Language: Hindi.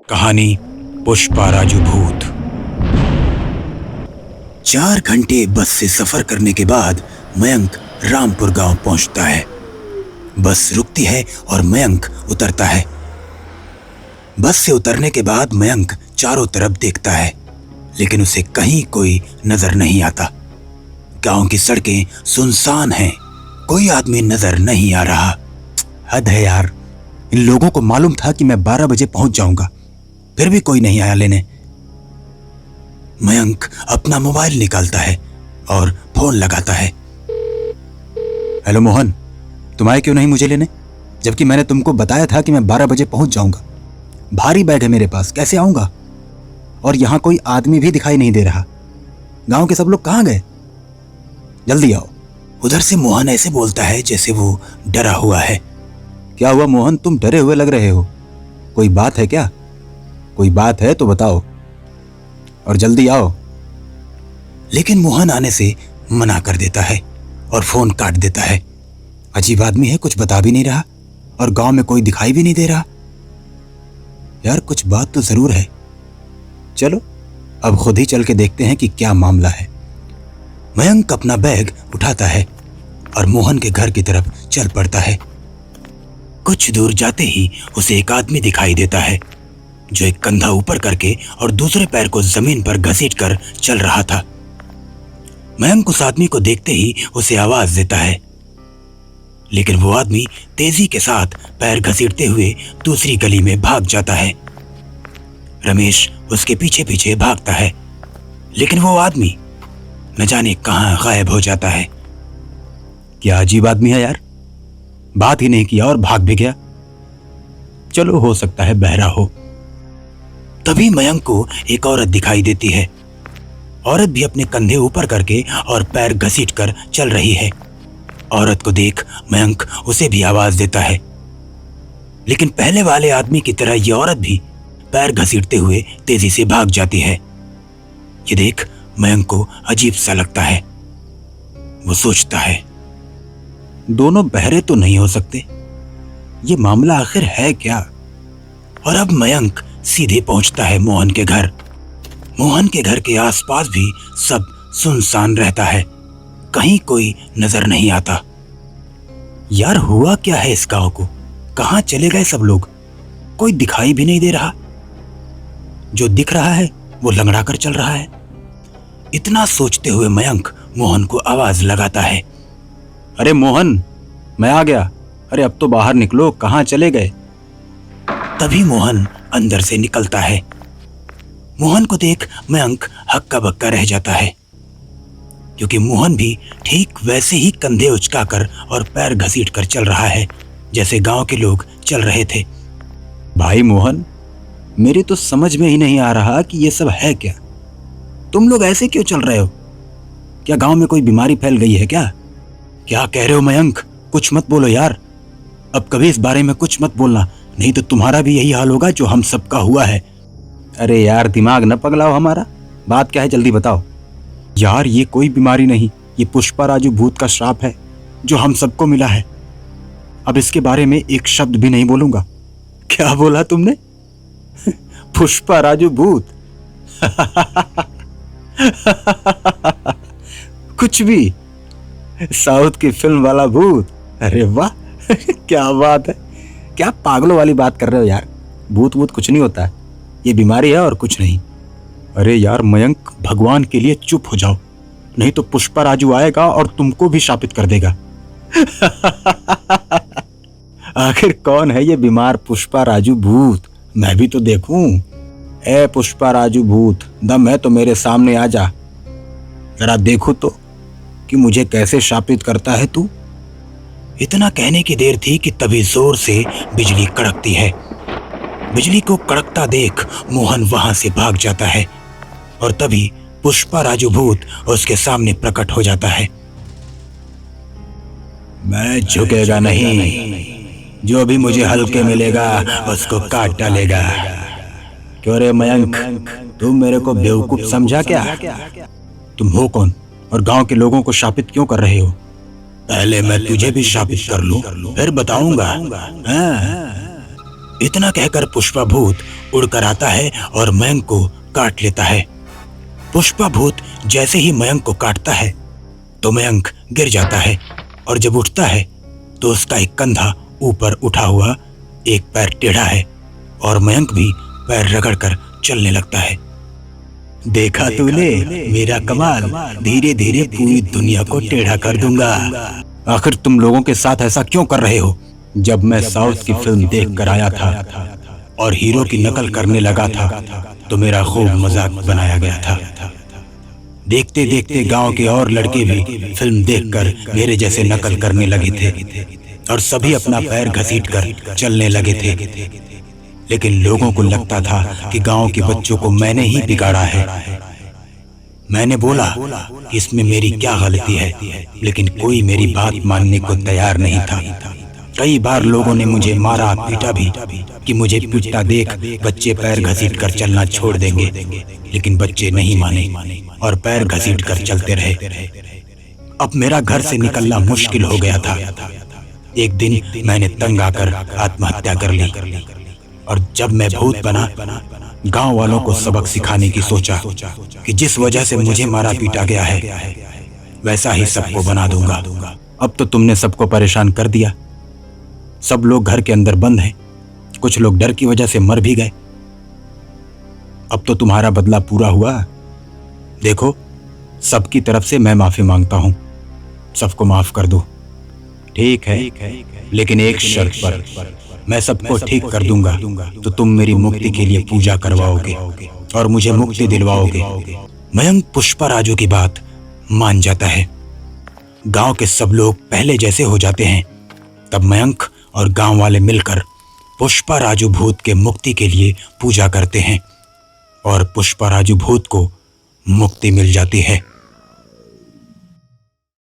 कहानी पुष्पा राजू भूत। 4 घंटे बस से सफर करने के बाद मयंक रामपुर गांव पहुंचता है। बस रुकती है और मयंक उतरता है। बस से उतरने के बाद मयंक चारों तरफ देखता है, लेकिन उसे कहीं कोई नजर नहीं आता। गांव की सड़कें सुनसान हैं, कोई आदमी नजर नहीं आ रहा। हद है यार, इन लोगों को मालूम था कि मैं 12 बजे पहुंच जाऊंगा, फिर भी कोई नहीं आया लेने। मयंक अपना मोबाइल निकालता है और फोन लगाता है। हेलो मोहन, तुम आए क्यों नहीं मुझे लेने, जबकि मैंने तुमको बताया था कि मैं 12 बजे पहुंच जाऊंगा। भारी बैग है मेरे पास, कैसे आऊंगा? और यहां कोई आदमी भी दिखाई नहीं दे रहा। गांव के सब लोग कहां गए? जल्दी आओ। उधर से मोहन ऐसे बोलता है जैसे वो डरा हुआ है। क्या हुआ मोहन, तुम डरे हुए लग रहे हो? कोई बात है क्या? कोई बात है तो बताओ और जल्दी आओ। लेकिन मोहन आने से मना कर देता है और फोन काट देता है। अजीब आदमी है, कुछ बता भी नहीं रहा और गांव में कोई दिखाई भी नहीं दे रहा। यार कुछ बात तो जरूर है। चलो अब खुद ही चल के देखते हैं कि क्या मामला है। मयंक अपना बैग उठाता है और मोहन के घर की तरफ चल पड़ता है। कुछ दूर जाते ही उसे एक आदमी दिखाई देता है जो एक कंधा ऊपर करके और दूसरे पैर को जमीन पर घसीटकर चल रहा था। मयंक उस आदमी को देखते ही उसे आवाज देता है, लेकिन वो आदमी तेजी के साथ पैर घसीटते हुए दूसरी गली में भाग जाता है। रमेश उसके पीछे पीछे भागता है, लेकिन वो आदमी न जाने कहां गायब हो जाता है। क्या अजीब आदमी है यार, बात ही नहीं किया और भाग भी गया। चलो हो सकता है बहरा हो। तभी मयंक को एक औरत दिखाई देती है। औरत भी अपने कंधे ऊपर करके और पैर घसीटकर चल रही है। औरत को देख मयंक उसे भी आवाज देता है, लेकिन पहले वाले आदमी की तरह यह औरत भी पैर घसीटते हुए तेजी से भाग जाती है। ये देख मयंक को अजीब सा लगता है। वो सोचता है, दोनों बहरे तो नहीं हो सकते, ये मामला आखिर है क्या? और अब मयंक सीधे पहुंचता है मोहन के घर। मोहन के घर के आसपास भी सब सुनसान रहता है, कहीं कोई नजर नहीं आता। यार हुआ क्या है इस गांव को, कहां चले गए सब लोग? कोई दिखाई भी नहीं दे रहा। जो दिख रहा है वो लंगड़ा कर चल रहा है। इतना सोचते हुए मयंक मोहन को आवाज लगाता है, अरे मोहन, मैं आ गया। अरे अब तो बाहर निकलो, कहां चले गए? तभी मोहन अंदर से निकलता है। मोहन को देख मयंक हक्का बक्का रह जाता है, क्योंकि मोहन भी ठीक वैसे ही कंधे उचकाकर और पैर घसीट कर चल रहा है जैसे गांव के लोग चल रहे थे। भाई मोहन, मेरी तो समझ में ही नहीं आ रहा कि ये सब है क्या। तुम लोग ऐसे क्यों चल रहे हो? क्या गांव में कोई बीमारी फैल गई है क्या? क्या कह रहे हो मयंक? कुछ मत बोलो यार, अब कभी इस बारे में कुछ मत बोलना, नहीं तो तुम्हारा भी यही हाल होगा जो हम सबका हुआ है। अरे यार दिमाग न पगलाओ हमारा, बात क्या है जल्दी बताओ। यार ये कोई बीमारी नहीं, ये पुष्पा राजू भूत का श्राप है जो हम सबको मिला है। अब इसके बारे में एक शब्द भी नहीं बोलूंगा। क्या बोला तुमने? पुष्पा राजू भूत? कुछ भी, साउथ की फिल्म वाला भूत। अरे वाह क्या बात है, क्या पागलों वाली बात कर रहे हो यार। भूत वूत कुछ नहीं होता है, ये बीमारी है और कुछ नहीं। अरे यार मयंक, भगवान के लिए चुप हो जाओ, नहीं तो पुष्पा राजू आएगा और तुमको भी शापित कर देगा। आखिर कौन है ये बीमार पुष्पा राजू भूत, मैं भी तो देखूं। ए पुष्पा राजू भूत, दम है तो मेरे सामने आ जा, जरा देखो तो कि मुझे कैसे शापित करता है तू। इतना कहने की देर थी कि तभी जोर से बिजली कड़कती है। बिजली को कड़कता देख मोहन वहां से भाग जाता है और तभी पुष्पा राजू भूत उसके सामने प्रकट हो जाता है। मैं झुकेगा नहीं, जो भी मुझे हल्के मिलेगा उसको काट डालेगा। क्यों रे मयंक, तुम मेरे को बेवकूफ समझा क्या? तुम हो कौन और गांव के लोगों को शापित क्यों कर रहे हो? पहले मैं तुझे भी शापित कर लूं, फिर बताऊंगा। इतना कहकर पुष्पा भूत उड़कर आता है और मयंक को काट लेता है। पुष्पा भूत जैसे ही मयंक को काटता है तो मयंक गिर जाता है और जब उठता है तो उसका एक कंधा ऊपर उठा हुआ, एक पैर टेढ़ा है और मयंक भी पैर रगड़कर चलने लगता है। देखा तूने मेरा कमाल, धीरे धीरे पूरी दुनिया को टेढ़ा कर दूंगा। आखिर तुम लोगों के साथ ऐसा क्यों कर रहे हो? जब मैं साउथ की फिल्म देख कर आया था और हीरो की नकल करने लगा था तो मेरा खूब मजाक बनाया गया था। देखते देखते गांव के और लड़के भी फिल्म देखकर मेरे जैसे नकल करने लगे थे और सभी अपना पैर घसीटकर चलने लगे थे। लेकिन लोगों को लगता था कि गांव के बच्चों को मैंने ही बिगाड़ा है। मैंने बोला कि इसमें मेरी क्या गलती है, लेकिन कोई मेरी बात मानने को तैयार नहीं था। कई बार लोगों ने मुझे मारा पीटा भी कि मुझे पीटता देख बच्चे पैर घसीटकर चलना छोड़ देंगे, लेकिन बच्चे नहीं माने और पैर घसीटकर चलते रहे। अब मेरा घर से निकलना मुश्किल हो गया था। एक दिन मैंने तंग आकर आत्महत्या कर ली और जब मैं भूत बना, गांव वालों को सबक सिखाने की सोचा कि जिस वजह से मुझे मारा पीटा गया है वैसा ही सबको बना दूंगा। अब तो तुमने सबको परेशान कर दिया। सब लोग घर के अंदर बंद हैं, कुछ लोग डर की वजह से मर भी गए। अब तो तुम्हारा बदला पूरा हुआ। देखो, सबकी तरफ से मैं माफी मांगता हूं, सबको माफ कर दो। ठीक है, लेकिन एक शर्त पर। मैं सबको ठीक कर दूंगा तो तुम मेरी मुक्ति के लिए पूजा करवाओगे और मुझे मुक्ति दिलवाओगे। मयंक पुष्पा राजू की बात मान जाता है। गांव के सब लोग पहले जैसे हो जाते हैं। तब मयंक और गांव वाले मिलकर पुष्पा राजू भूत के मुक्ति के लिए पूजा करते हैं और पुष्पा राजू भूत को मुक्ति मिल जाती है।